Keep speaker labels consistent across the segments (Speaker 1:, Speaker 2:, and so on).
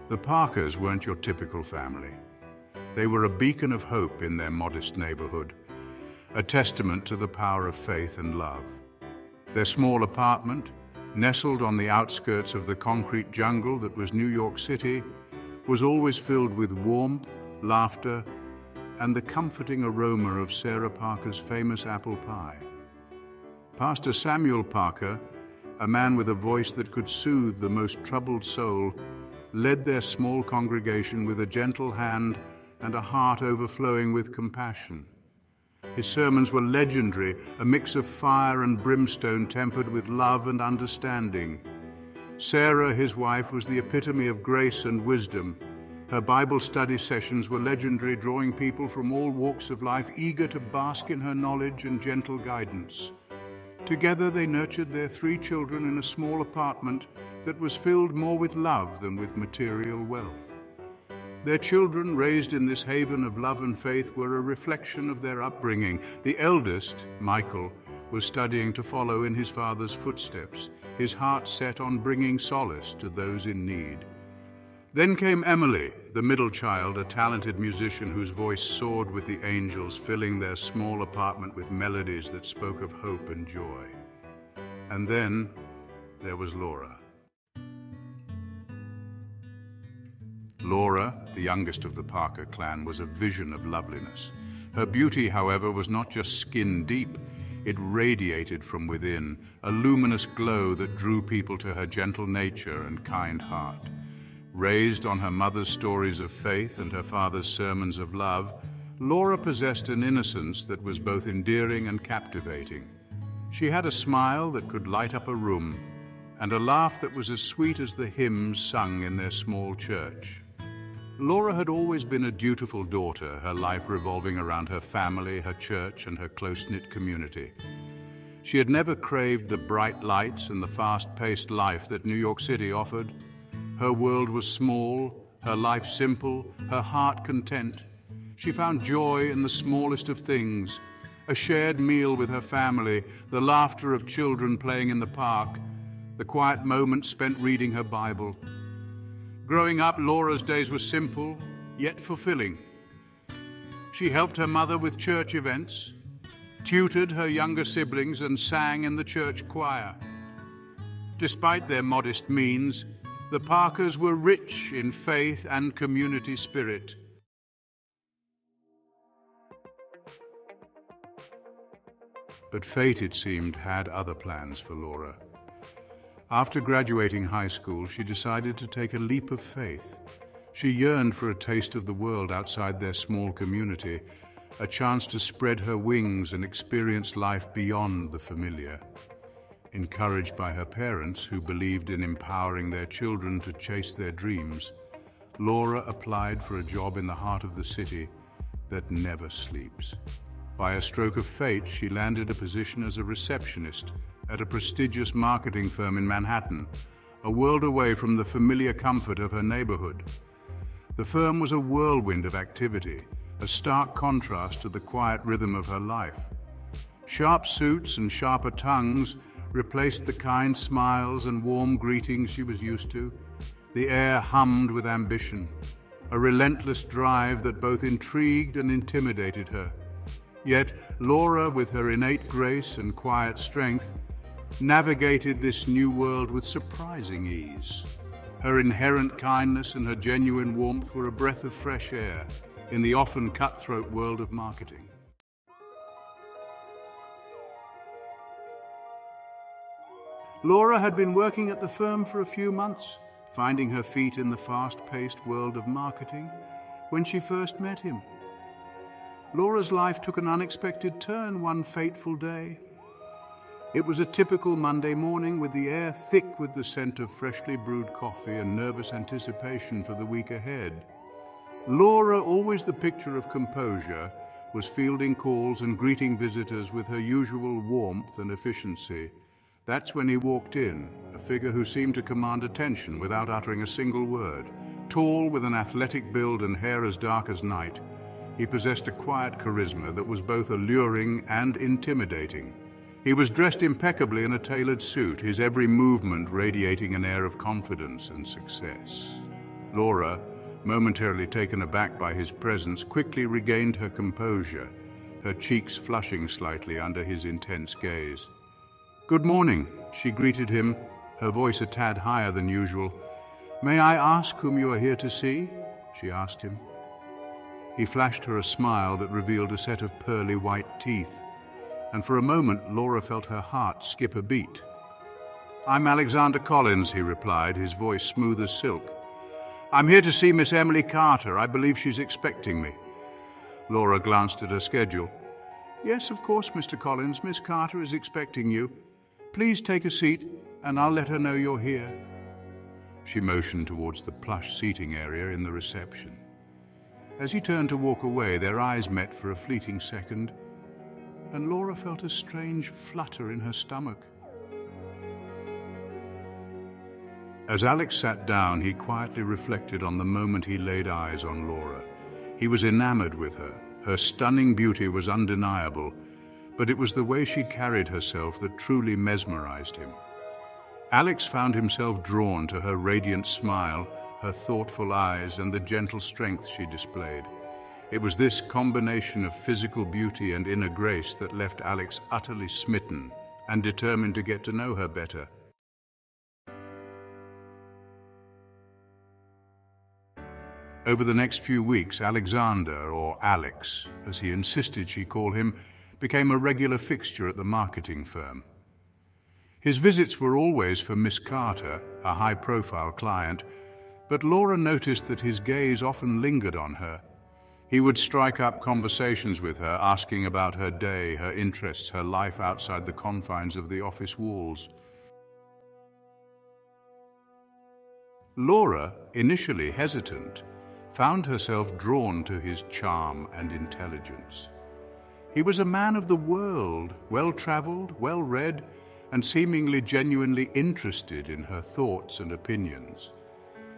Speaker 1: The Parkers weren't your typical family. They were a beacon of hope in their modest neighborhood, a testament to the power of faith and love. Their small apartment, nestled on the outskirts of the concrete jungle that was New York City, was always filled with warmth, laughter, and the comforting aroma of Sarah Parker's famous apple pie. Pastor Samuel Parker, a man with a voice that could soothe the most troubled soul, led their small congregation with a gentle hand and a heart overflowing with compassion. His sermons were legendary, a mix of fire and brimstone tempered with love and understanding. Sarah, his wife, was the epitome of grace and wisdom. Her Bible study sessions were legendary, drawing people from all walks of life eager to bask in her knowledge and gentle guidance. Together they nurtured their 3 children in a small apartment that was filled more with love than with material wealth. Their children, raised in this haven of love and faith, were a reflection of their upbringing. The eldest, Michael, was studying to follow in his father's footsteps, his heart set on bringing solace to those in need. Then came Emily, the middle child, a talented musician whose voice soared with the angels, filling their small apartment with melodies that spoke of hope and joy. And then there was Laura. Laura, the youngest of the Parker clan, was a vision of loveliness. Her beauty, however, was not just skin deep. It radiated from within, a luminous glow that drew people to her gentle nature and kind heart. Raised on her mother's stories of faith and her father's sermons of love, Laura possessed an innocence that was both endearing and captivating. She had a smile that could light up a room, and a laugh that was as sweet as the hymns sung in their small church. Laura had always been a dutiful daughter, her life revolving around her family, her church, and her close-knit community. She had never craved the bright lights and the fast-paced life that New York City offered. Her world was small, her life simple, her heart content. She found joy in the smallest of things, a shared meal with her family, the laughter of children playing in the park, the quiet moments spent reading her Bible. Growing up, Laura's days were simple, yet fulfilling. She helped her mother with church events, tutored her younger siblings, and sang in the church choir. Despite their modest means, the Parkers were rich in faith and community spirit. But fate, it seemed, had other plans for Laura. After graduating high school, she decided to take a leap of faith. She yearned for a taste of the world outside their small community, a chance to spread her wings and experience life beyond the familiar. Encouraged by her parents, who believed in empowering their children to chase their dreams, Laura applied for a job in the heart of the city that never sleeps. By a stroke of fate, she landed a position as a receptionist at a prestigious marketing firm in Manhattan, a world away from the familiar comfort of her neighborhood. The firm was a whirlwind of activity, a stark contrast to the quiet rhythm of her life. Sharp suits and sharper tongues replaced the kind smiles and warm greetings she was used to. The air hummed with ambition, a relentless drive that both intrigued and intimidated her. Yet Laura, with her innate grace and quiet strength, navigated this new world with surprising ease. Her inherent kindness and her genuine warmth were a breath of fresh air in the often cutthroat world of marketing. Laura had been working at the firm for a few months, finding her feet in the fast-paced world of marketing, when she first met him. Laura's life took an unexpected turn one fateful day. It was a typical Monday morning, with the air thick with the scent of freshly brewed coffee and nervous anticipation for the week ahead. Laura, always the picture of composure, was fielding calls and greeting visitors with her usual warmth and efficiency. That's when he walked in, a figure who seemed to command attention without uttering a single word. Tall, with an athletic build and hair as dark as night, he possessed a quiet charisma that was both alluring and intimidating. He was dressed impeccably in a tailored suit, his every movement radiating an air of confidence and success. Laura, momentarily taken aback by his presence, quickly regained her composure, her cheeks flushing slightly under his intense gaze. "Good morning," she greeted him, her voice a tad higher than usual. "May I ask whom you are here to see?" she asked him. He flashed her a smile that revealed a set of pearly white teeth, and for a moment Laura felt her heart skip a beat. "I'm Alexander Collins," he replied, his voice smooth as silk. "I'm here to see Miss Emily Carter. I believe she's expecting me." Laura glanced at her schedule. "Yes, of course, Mr. Collins. Miss Carter is expecting you. Please take a seat, and I'll let her know you're here." She motioned towards the plush seating area in the reception. As he turned to walk away, their eyes met for a fleeting second, and Laura felt a strange flutter in her stomach. As Alex sat down, he quietly reflected on the moment he laid eyes on Laura. He was enamored with her. Her stunning beauty was undeniable, but it was the way she carried herself that truly mesmerized him. Alex found himself drawn to her radiant smile, her thoughtful eyes, and the gentle strength she displayed. It was this combination of physical beauty and inner grace that left Alex utterly smitten and determined to get to know her better. Over the next few weeks, Alexander, or Alex, as he insisted she call him, became a regular fixture at the marketing firm. His visits were always for Miss Carter, a high-profile client, but Laura noticed that his gaze often lingered on her. He would strike up conversations with her, asking about her day, her interests, her life outside the confines of the office walls. Laura, initially hesitant, found herself drawn to his charm and intelligence. He was a man of the world, well-traveled, well-read, and seemingly genuinely interested in her thoughts and opinions.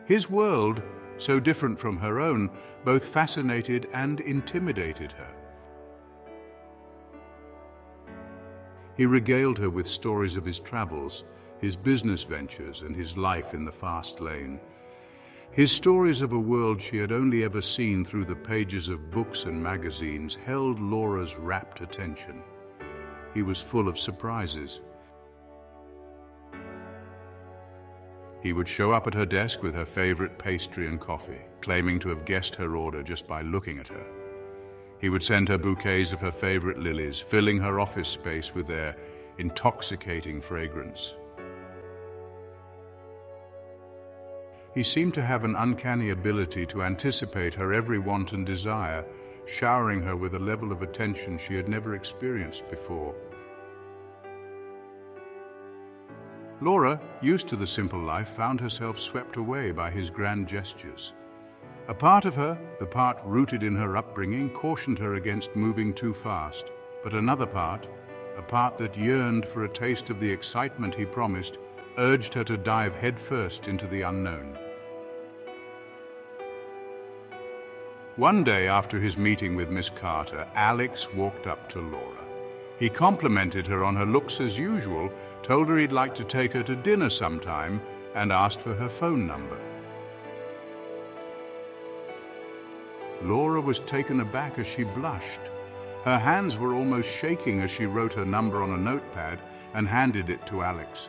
Speaker 1: His world, so different from her own, both fascinated and intimidated her. He regaled her with stories of his travels, his business ventures, and his life in the fast lane. His stories of a world she had only ever seen through the pages of books and magazines held Laura's rapt attention. He was full of surprises. He would show up at her desk with her favorite pastry and coffee, claiming to have guessed her order just by looking at her. He would send her bouquets of her favorite lilies, filling her office space with their intoxicating fragrance. He seemed to have an uncanny ability to anticipate her every want and desire, showering her with a level of attention she had never experienced before. Laura, used to the simple life, found herself swept away by his grand gestures. A part of her, the part rooted in her upbringing, cautioned her against moving too fast, but another part, a part that yearned for a taste of the excitement he promised, urged her to dive headfirst into the unknown. One day after his meeting with Miss Carter, Alex walked up to Laura. He complimented her on her looks as usual, told her he'd like to take her to dinner sometime, and asked for her phone number. Laura was taken aback as she blushed. Her hands were almost shaking as she wrote her number on a notepad and handed it to Alex.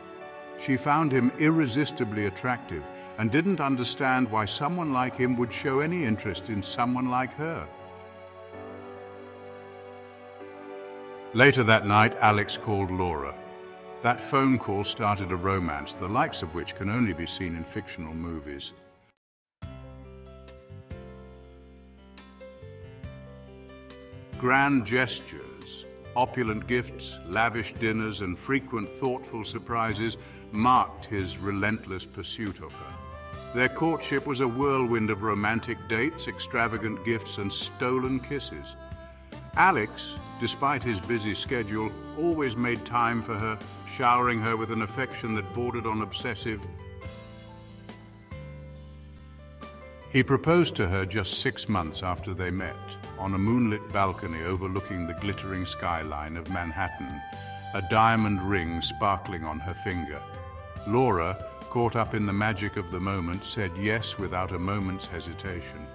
Speaker 1: She found him irresistibly attractive and didn't understand why someone like him would show any interest in someone like her. Later that night, Alex called Laura. That phone call started a romance, the likes of which can only be seen in fictional movies. Grand gestures, opulent gifts, lavish dinners, and frequent thoughtful surprises marked his relentless pursuit of her. Their courtship was a whirlwind of romantic dates, extravagant gifts, and stolen kisses. Alex, despite his busy schedule, always made time for her, showering her with an affection that bordered on obsessive. He proposed to her just 6 months after they met, on a moonlit balcony overlooking the glittering skyline of Manhattan, a diamond ring sparkling on her finger. Laura, caught up in the magic of the moment, said yes without a moment's hesitation.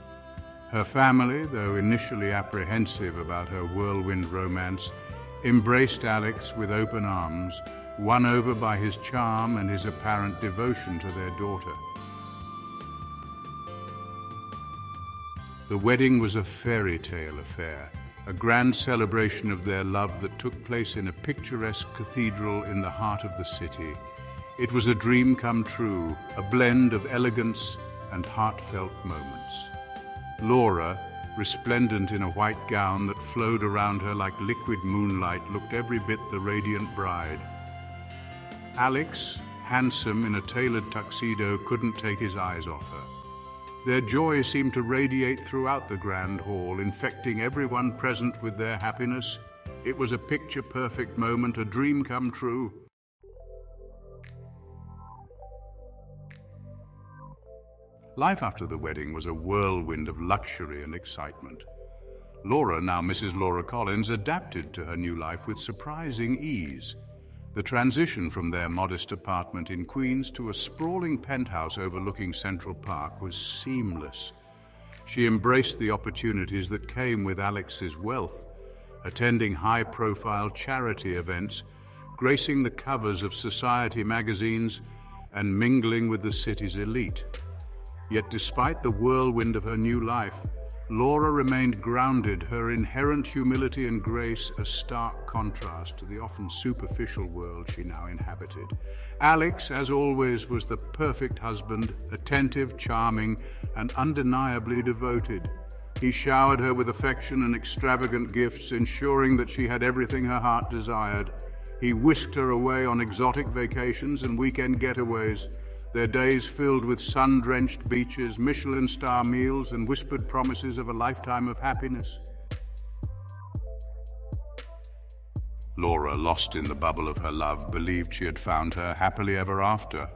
Speaker 1: Her family, though initially apprehensive about her whirlwind romance, embraced Alex with open arms, won over by his charm and his apparent devotion to their daughter. The wedding was a fairy tale affair, a grand celebration of their love that took place in a picturesque cathedral in the heart of the city. It was a dream come true, a blend of elegance and heartfelt moments. Laura, resplendent in a white gown that flowed around her like liquid moonlight, looked every bit the radiant bride. Alex, handsome in a tailored tuxedo, couldn't take his eyes off her. Their joy seemed to radiate throughout the grand hall, infecting everyone present with their happiness. It was a picture-perfect moment, a dream come true. Life after the wedding was a whirlwind of luxury and excitement. Laura, now Mrs. Laura Collins, adapted to her new life with surprising ease. The transition from their modest apartment in Queens to a sprawling penthouse overlooking Central Park was seamless. She embraced the opportunities that came with Alex's wealth, attending high-profile charity events, gracing the covers of society magazines, and mingling with the city's elite. Yet despite the whirlwind of her new life, Laura remained grounded, her inherent humility and grace a stark contrast to the often superficial world she now inhabited. Alex, as always, was the perfect husband, attentive, charming, and undeniably devoted. He showered her with affection and extravagant gifts, ensuring that she had everything her heart desired. He whisked her away on exotic vacations and weekend getaways, their days filled with sun-drenched beaches, Michelin star meals, and whispered promises of a lifetime of happiness. Laura, lost in the bubble of her love, believed she had found her happily ever after.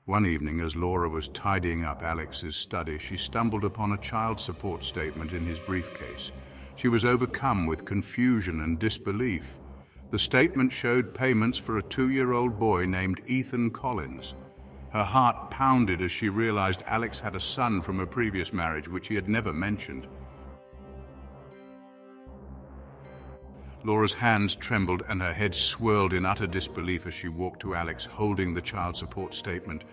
Speaker 1: One evening, as Laura was tidying up Alex's study, she stumbled upon a child support statement in his briefcase. She was overcome with confusion and disbelief. The statement showed payments for a 2-year-old boy named Ethan Collins. Her heart pounded as she realized Alex had a son from a previous marriage, which he had never mentioned. Laura's hands trembled and her head swirled in utter disbelief as she walked to Alex, holding the child support statement.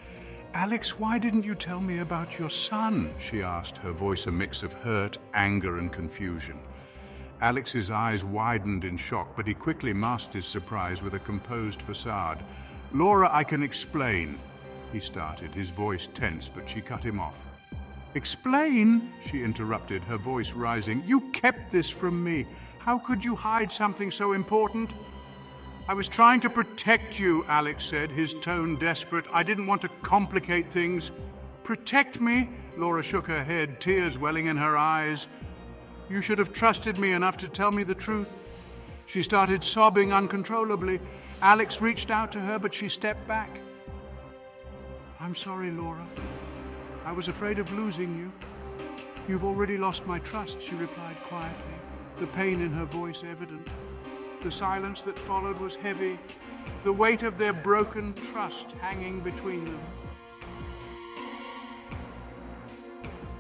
Speaker 1: "Alex, why didn't you tell me about your son?" she asked, her voice a mix of hurt, anger, and confusion. Alex's eyes widened in shock, but he quickly masked his surprise with a composed facade. "Laura, I can explain," he started, his voice tense, but she cut him off. "Explain?" she interrupted, her voice rising. "You kept this from me. How could you hide something so important?" "I was trying to protect you," Alex said, his tone desperate. "I didn't want to complicate things." "Protect me?" Laura shook her head, tears welling in her eyes. "You should have trusted me enough to tell me the truth." She started sobbing uncontrollably. Alex reached out to her, but she stepped back. "I'm sorry, Laura. I was afraid of losing you." "You've already lost my trust," she replied quietly, the pain in her voice evident. The silence that followed was heavy, the weight of their broken trust hanging between them.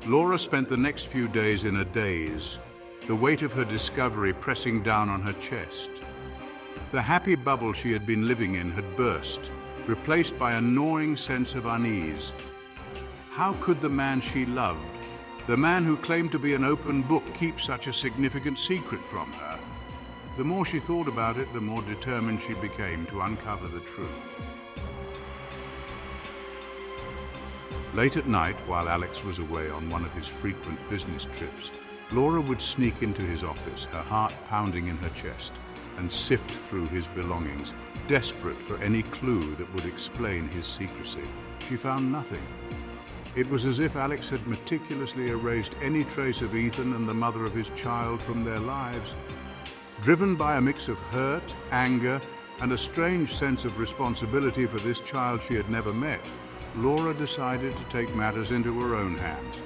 Speaker 1: Laura spent the next few days in a daze, the weight of her discovery pressing down on her chest. The happy bubble she had been living in had burst, replaced by a gnawing sense of unease. How could the man she loved, the man who claimed to be an open book, keep such a significant secret from her? The more she thought about it, the more determined she became to uncover the truth. Late at night, while Alex was away on one of his frequent business trips, Laura would sneak into his office, her heart pounding in her chest, and sift through his belongings, desperate for any clue that would explain his secrecy. She found nothing. It was as if Alex had meticulously erased any trace of Ethan and the mother of his child from their lives. Driven by a mix of hurt, anger, and a strange sense of responsibility for this child she had never met, Laura decided to take matters into her own hands.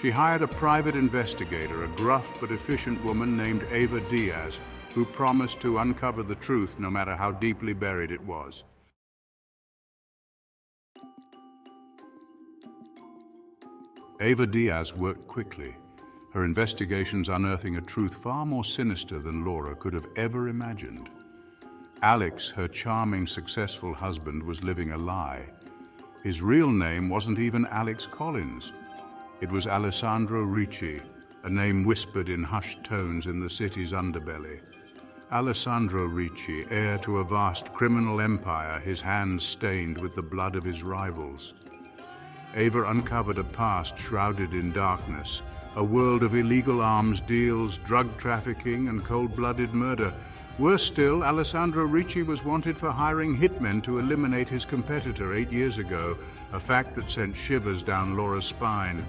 Speaker 1: She hired a private investigator, a gruff but efficient woman named Ava Diaz, who promised to uncover the truth no matter how deeply buried it was. Eva Diaz worked quickly, her investigations unearthing a truth far more sinister than Laura could have ever imagined. Alex, her charming, successful husband, was living a lie. His real name wasn't even Alex Collins. It was Alessandro Ricci, a name whispered in hushed tones in the city's underbelly. Alessandro Ricci, heir to a vast criminal empire, his hands stained with the blood of his rivals. Eva uncovered a past shrouded in darkness, a world of illegal arms deals, drug trafficking, and cold-blooded murder. Worse still, Alessandro Ricci was wanted for hiring hitmen to eliminate his competitor 8 years ago, a fact that sent shivers down Laura's spine.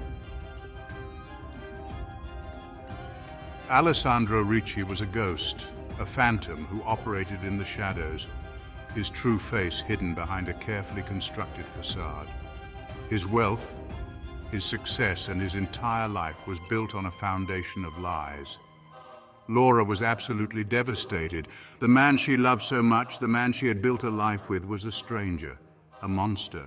Speaker 1: Alessandro Ricci was a ghost, a phantom who operated in the shadows, his true face hidden behind a carefully constructed facade. His wealth, his success, and his entire life was built on a foundation of lies. Laura was absolutely devastated. The man she loved so much, the man she had built a life with, was a stranger, a monster.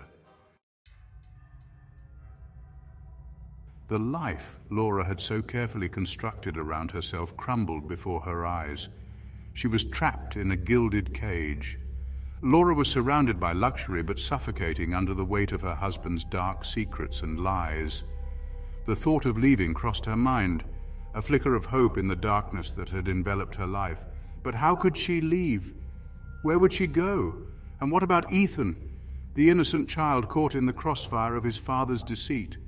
Speaker 1: The life Laura had so carefully constructed around herself crumbled before her eyes. She was trapped in a gilded cage. Laura was surrounded by luxury, but suffocating under the weight of her husband's dark secrets and lies. The thought of leaving crossed her mind, a flicker of hope in the darkness that had enveloped her life. But how could she leave? Where would she go? And what about Ethan, the innocent child caught in the crossfire of his father's deceit?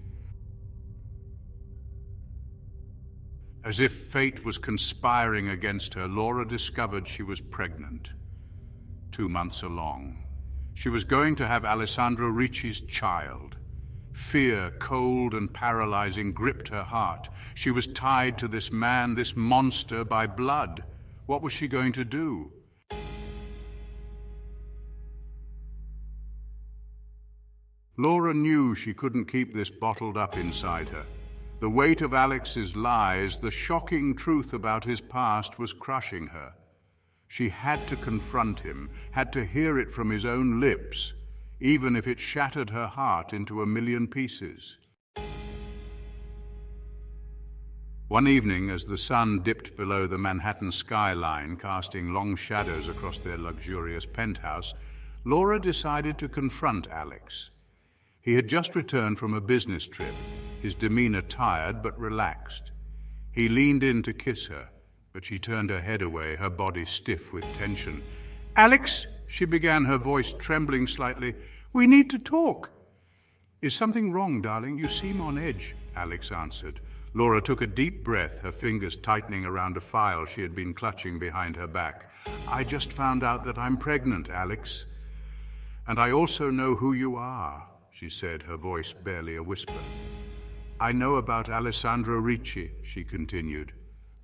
Speaker 1: As if fate was conspiring against her, Laura discovered she was pregnant. 2 months along. She was going to have Alessandro Ricci's child. Fear, cold and paralyzing, gripped her heart. She was tied to this man, this monster, by blood. What was she going to do? Laura knew she couldn't keep this bottled up inside her. The weight of Alex's lies, the shocking truth about his past, was crushing her. She had to confront him, had to hear it from his own lips, even if it shattered her heart into a million pieces. One evening, as the sun dipped below the Manhattan skyline, casting long shadows across their luxurious penthouse, Laura decided to confront Alex. He had just returned from a business trip, his demeanor tired but relaxed. He leaned in to kiss her, but she turned her head away, her body stiff with tension. "Alex," she began, her voice trembling slightly, "we need to talk." "Is something wrong, darling? You seem on edge," Alex answered. Laura took a deep breath, her fingers tightening around a file she had been clutching behind her back. "I just found out that I'm pregnant, Alex. And I also know who you are," she said, her voice barely a whisper. "I know about Alessandro Ricci," she continued.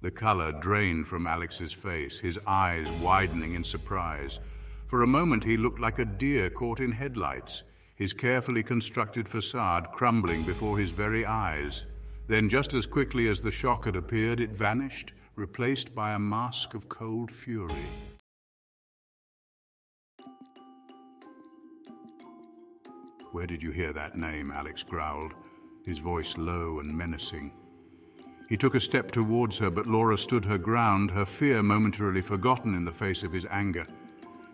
Speaker 1: The color drained from Alex's face, his eyes widening in surprise. For a moment he looked like a deer caught in headlights, his carefully constructed facade crumbling before his very eyes. Then, just as quickly as the shock had appeared, it vanished, replaced by a mask of cold fury. "Where did you hear that name?" Alex growled, his voice low and menacing. He took a step towards her, but Laura stood her ground, her fear momentarily forgotten in the face of his anger.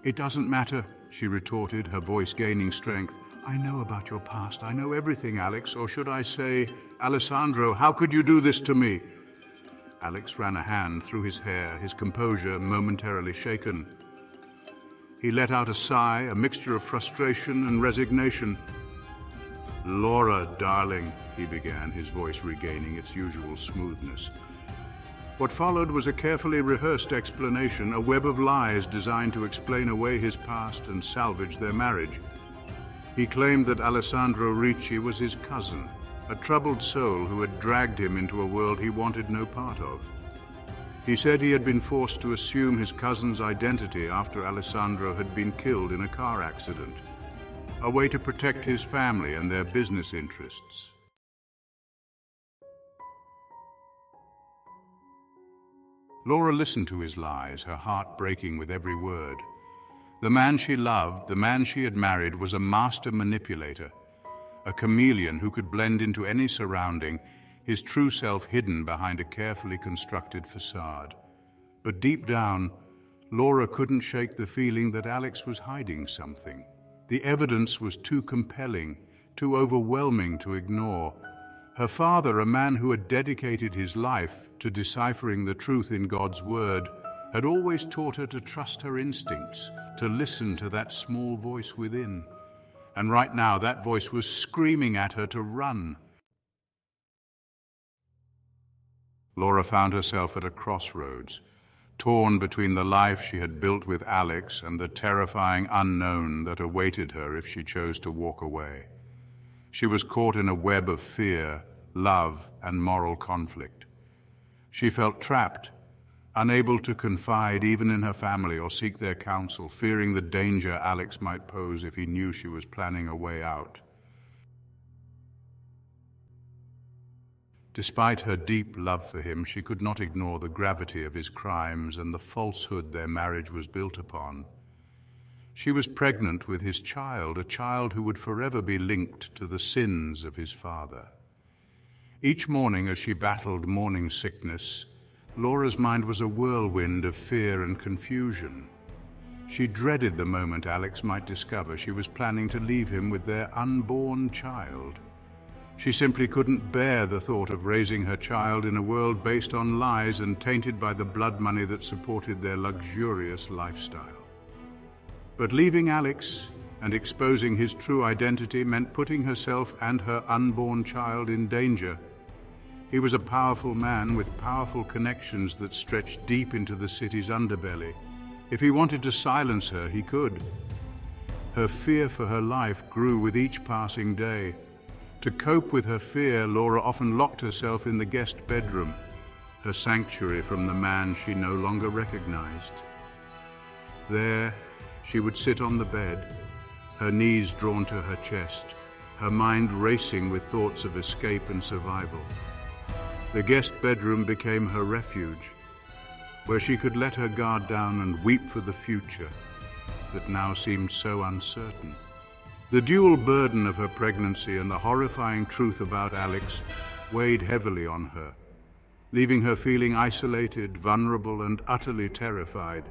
Speaker 1: "It doesn't matter," she retorted, her voice gaining strength. "I know about your past. I know everything, Alex. Or should I say, Alessandro, how could you do this to me?" Alex ran a hand through his hair, his composure momentarily shaken. He let out a sigh, a mixture of frustration and resignation. "Laura, darling," he began, his voice regaining its usual smoothness. What followed was a carefully rehearsed explanation, a web of lies designed to explain away his past and salvage their marriage. He claimed that Alessandro Ricci was his cousin, a troubled soul who had dragged him into a world he wanted no part of. He said he had been forced to assume his cousin's identity after Alessandro had been killed in a car accident, a way to protect his family and their business interests. Laura listened to his lies, her heart breaking with every word. The man she loved, the man she had married, was a master manipulator, a chameleon who could blend into any surrounding, his true self hidden behind a carefully constructed facade. But deep down, Laura couldn't shake the feeling that Alex was hiding something. The evidence was too compelling, too overwhelming to ignore. Her father, a man who had dedicated his life to deciphering the truth in God's word, had always taught her to trust her instincts, to listen to that small voice within. And right now, that voice was screaming at her to run. Laura found herself at a crossroads, torn between the life she had built with Alex and the terrifying unknown that awaited her if she chose to walk away. She was caught in a web of fear, love, and moral conflict. She felt trapped, unable to confide even in her family or seek their counsel, fearing the danger Alex might pose if he knew she was planning a way out. Despite her deep love for him, she could not ignore the gravity of his crimes and the falsehood their marriage was built upon. She was pregnant with his child, a child who would forever be linked to the sins of his father. Each morning as she battled morning sickness, Laura's mind was a whirlwind of fear and confusion. She dreaded the moment Alex might discover she was planning to leave him with their unborn child. She simply couldn't bear the thought of raising her child in a world based on lies and tainted by the blood money that supported their luxurious lifestyle. But leaving Alex and exposing his true identity meant putting herself and her unborn child in danger. He was a powerful man with powerful connections that stretched deep into the city's underbelly. If he wanted to silence her, he could. Her fear for her life grew with each passing day. To cope with her fear, Laura often locked herself in the guest bedroom, her sanctuary from the man she no longer recognized. There, she would sit on the bed, her knees drawn to her chest, her mind racing with thoughts of escape and survival. The guest bedroom became her refuge, where she could let her guard down and weep for the future that now seemed so uncertain. The dual burden of her pregnancy and the horrifying truth about Alex weighed heavily on her, leaving her feeling isolated, vulnerable, and utterly terrified.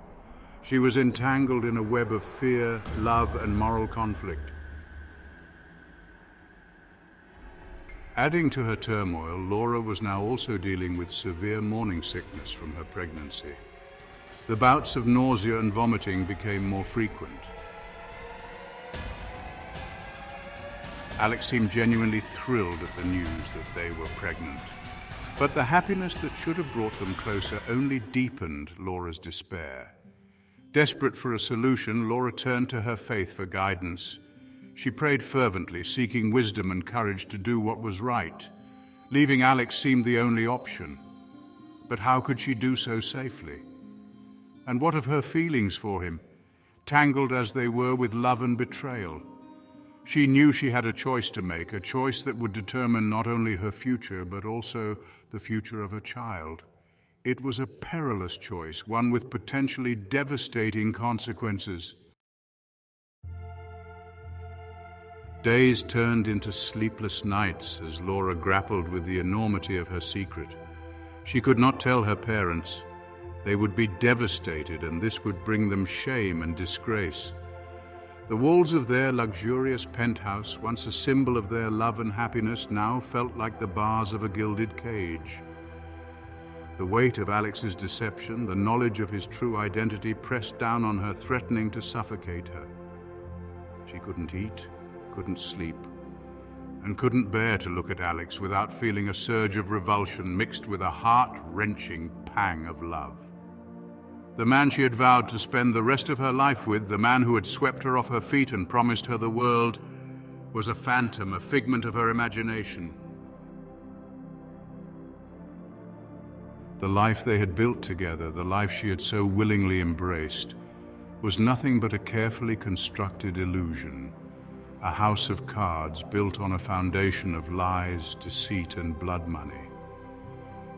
Speaker 1: She was entangled in a web of fear, love, and moral conflict. Adding to her turmoil, Laura was now also dealing with severe morning sickness from her pregnancy. The bouts of nausea and vomiting became more frequent. Alex seemed genuinely thrilled at the news that they were pregnant. But the happiness that should have brought them closer only deepened Laura's despair. Desperate for a solution, Laura turned to her faith for guidance. She prayed fervently, seeking wisdom and courage to do what was right. Leaving Alex seemed the only option. But how could she do so safely? And what of her feelings for him, tangled as they were with love and betrayal? She knew she had a choice to make, a choice that would determine not only her future, but also the future of her child. It was a perilous choice, one with potentially devastating consequences. Days turned into sleepless nights as Laura grappled with the enormity of her secret. She could not tell her parents. They would be devastated, and this would bring them shame and disgrace. The walls of their luxurious penthouse, once a symbol of their love and happiness, now felt like the bars of a gilded cage. The weight of Alex's deception, the knowledge of his true identity, pressed down on her, threatening to suffocate her. She couldn't eat, couldn't sleep, and couldn't bear to look at Alex without feeling a surge of revulsion mixed with a heart-wrenching pang of love. The man she had vowed to spend the rest of her life with, the man who had swept her off her feet and promised her the world, was a phantom, a figment of her imagination. The life they had built together, the life she had so willingly embraced, was nothing but a carefully constructed illusion, a house of cards built on a foundation of lies, deceit, and blood money.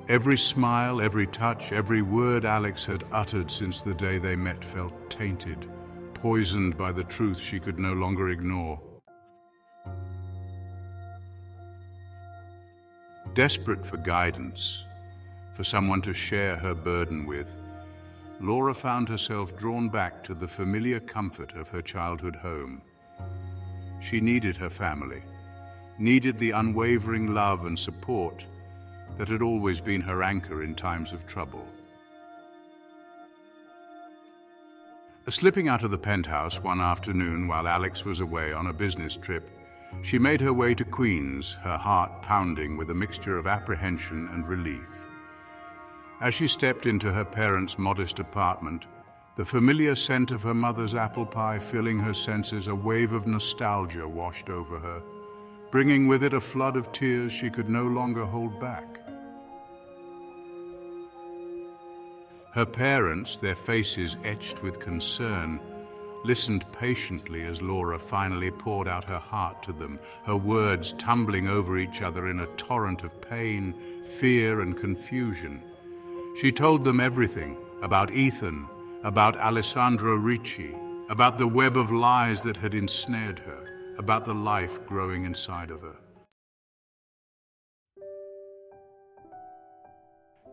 Speaker 1: Every smile, every touch, every word Alex had uttered since the day they met felt tainted, poisoned by the truth she could no longer ignore. Desperate for guidance, for someone to share her burden with, Laura found herself drawn back to the familiar comfort of her childhood home. She needed her family, needed the unwavering love and support that had always been her anchor in times of trouble. Slipping out of the penthouse one afternoon while Alex was away on a business trip, she made her way to Queens, her heart pounding with a mixture of apprehension and relief. As she stepped into her parents' modest apartment, the familiar scent of her mother's apple pie filling her senses, a wave of nostalgia washed over her, bringing with it a flood of tears she could no longer hold back. Her parents, their faces etched with concern, listened patiently as Laura finally poured out her heart to them, her words tumbling over each other in a torrent of pain, fear, and confusion. She told them everything about Ethan, about Alessandro Ricci, about the web of lies that had ensnared her, about the life growing inside of her.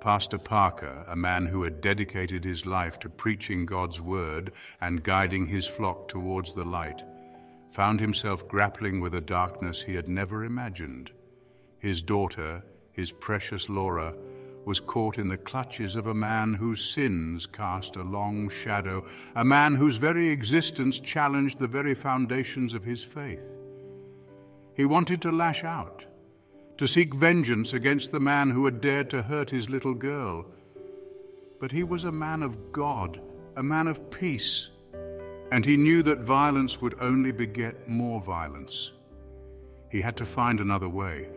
Speaker 1: Pastor Parker, a man who had dedicated his life to preaching God's word and guiding his flock towards the light, found himself grappling with a darkness he had never imagined. His daughter, his precious Laura, was caught in the clutches of a man whose sins cast a long shadow, a man whose very existence challenged the very foundations of his faith. He wanted to lash out, to seek vengeance against the man who had dared to hurt his little girl. But he was a man of God, a man of peace, and he knew that violence would only beget more violence. He had to find another way,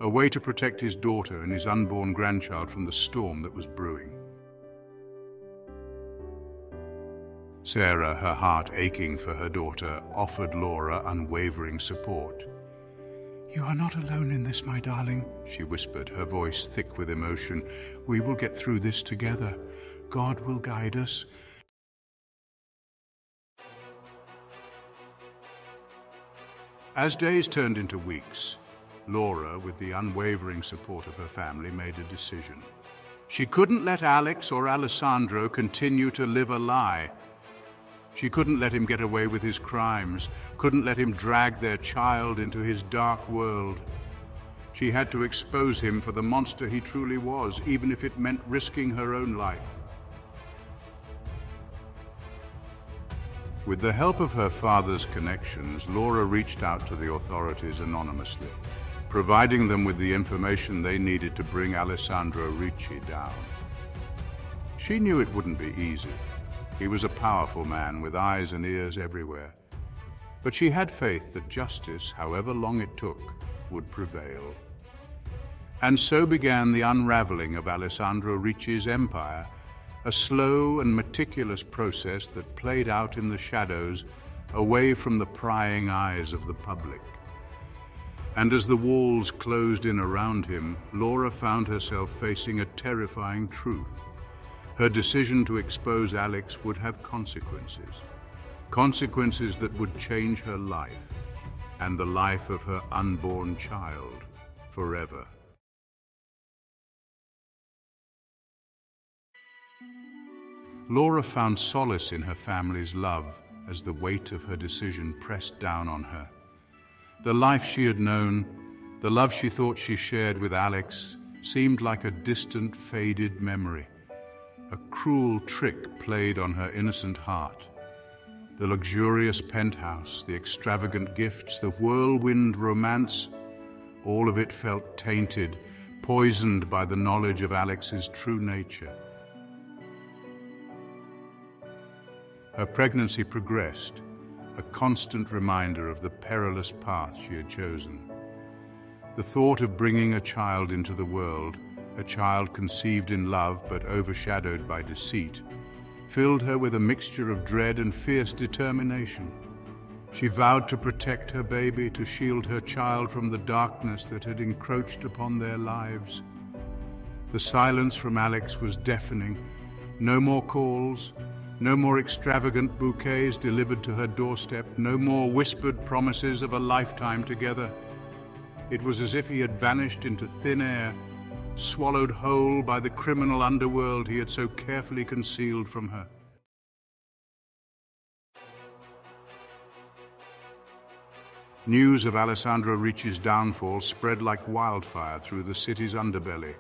Speaker 1: a way to protect his daughter and his unborn grandchild from the storm that was brewing. Sarah, her heart aching for her daughter, offered Laura unwavering support. "You are not alone in this, my darling," she whispered, her voice thick with emotion. "We will get through this together. God will guide us." As days turned into weeks, Laura, with the unwavering support of her family, made a decision. She couldn't let Alex or Alessandro continue to live a lie. She couldn't let him get away with his crimes, couldn't let him drag their child into his dark world. She had to expose him for the monster he truly was, even if it meant risking her own life. With the help of her father's connections, Laura reached out to the authorities anonymously, providing them with the information they needed to bring Alessandro Ricci down. She knew it wouldn't be easy. He was a powerful man with eyes and ears everywhere. But she had faith that justice, however long it took, would prevail. And so began the unraveling of Alessandro Ricci's empire, a slow and meticulous process that played out in the shadows, away from the prying eyes of the public. And as the walls closed in around him, Laura found herself facing a terrifying truth. Her decision to expose Alex would have consequences. Consequences that would change her life and the life of her unborn child forever. Laura found solace in her family's love as the weight of her decision pressed down on her. The life she had known, the love she thought she shared with Alex, seemed like a distant, faded memory. A cruel trick played on her innocent heart. The luxurious penthouse, the extravagant gifts, the whirlwind romance, all of it felt tainted, poisoned by the knowledge of Alex's true nature. Her pregnancy progressed, a constant reminder of the perilous path she had chosen. The thought of bringing a child into the world, a child conceived in love but overshadowed by deceit, filled her with a mixture of dread and fierce determination. She vowed to protect her baby, to shield her child from the darkness that had encroached upon their lives. The silence from Alex was deafening. No more calls, no more extravagant bouquets delivered to her doorstep, no more whispered promises of a lifetime together. It was as if he had vanished into thin air, swallowed whole by the criminal underworld he had so carefully concealed from her. News of Alessandro Ricci's downfall spread like wildfire through the city's underbelly.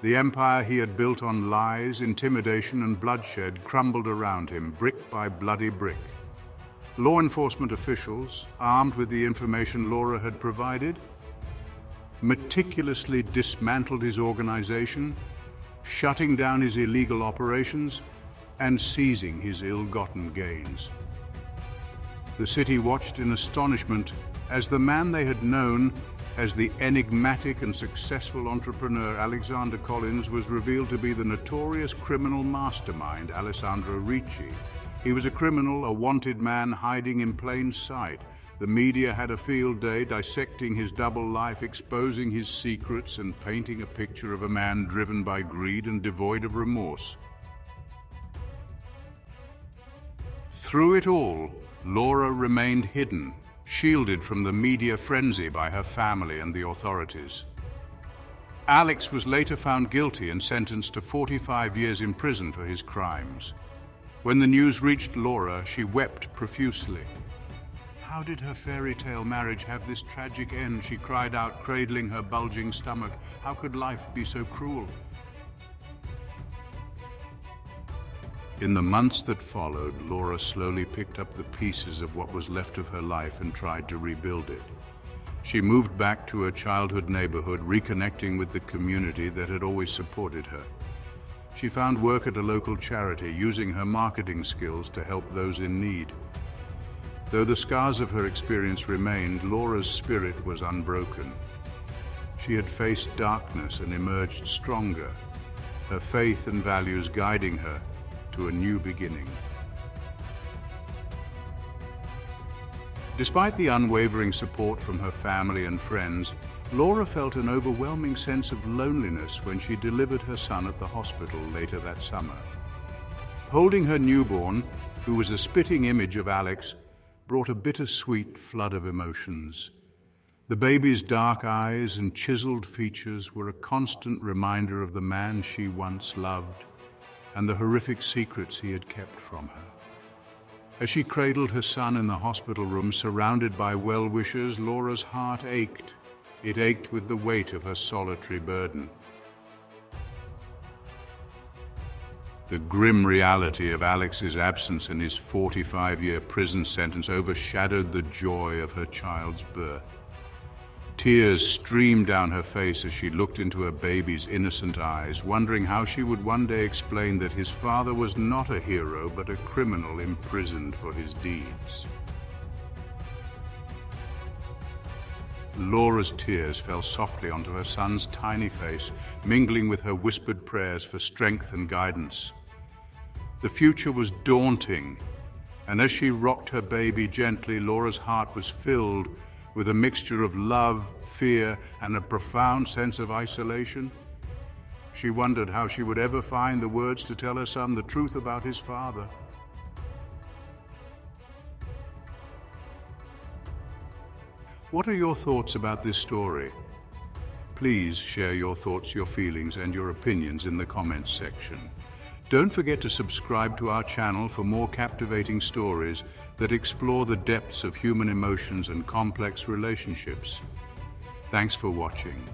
Speaker 1: The empire he had built on lies, intimidation, and bloodshed crumbled around him, brick by bloody brick. Law enforcement officials, armed with the information Laura had provided, meticulously dismantled his organization, shutting down his illegal operations and seizing his ill-gotten gains. The city watched in astonishment as the man they had known as the enigmatic and successful entrepreneur Alexander Collins was revealed to be the notorious criminal mastermind Alessandro Ricci. He was a criminal, a wanted man hiding in plain sight. The media had a field day dissecting his double life, exposing his secrets and painting a picture of a man driven by greed and devoid of remorse. Through it all, Laura remained hidden, shielded from the media frenzy by her family and the authorities. Alex was later found guilty and sentenced to 45 years in prison for his crimes. When the news reached Laura, she wept profusely. How did her fairy tale marriage have this tragic end? She cried out, cradling her bulging stomach. How could life be so cruel? In the months that followed, Laura slowly picked up the pieces of what was left of her life and tried to rebuild it. She moved back to her childhood neighborhood, reconnecting with the community that had always supported her. She found work at a local charity, using her marketing skills to help those in need. Though the scars of her experience remained, Laura's spirit was unbroken. She had faced darkness and emerged stronger, her faith and values guiding her to a new beginning. Despite the unwavering support from her family and friends, Laura felt an overwhelming sense of loneliness when she delivered her son at the hospital later that summer. Holding her newborn, who was a spitting image of Alex, brought a bittersweet flood of emotions. The baby's dark eyes and chiseled features were a constant reminder of the man she once loved and the horrific secrets he had kept from her. As she cradled her son in the hospital room, surrounded by well-wishers, Laura's heart ached. It ached with the weight of her solitary burden. The grim reality of Alex's absence and his 45-year prison sentence overshadowed the joy of her child's birth. Tears streamed down her face as she looked into her baby's innocent eyes, wondering how she would one day explain that his father was not a hero, but a criminal imprisoned for his deeds. Laura's tears fell softly onto her son's tiny face, mingling with her whispered prayers for strength and guidance. The future was daunting, and as she rocked her baby gently, Laura's heart was filled with a mixture of love, fear, and a profound sense of isolation. She wondered how she would ever find the words to tell her son the truth about his father. What are your thoughts about this story? Please share your thoughts, your feelings, and your opinions in the comments section. Don't forget to subscribe to our channel for more captivating stories that explore the depths of human emotions and complex relationships. Thanks for watching.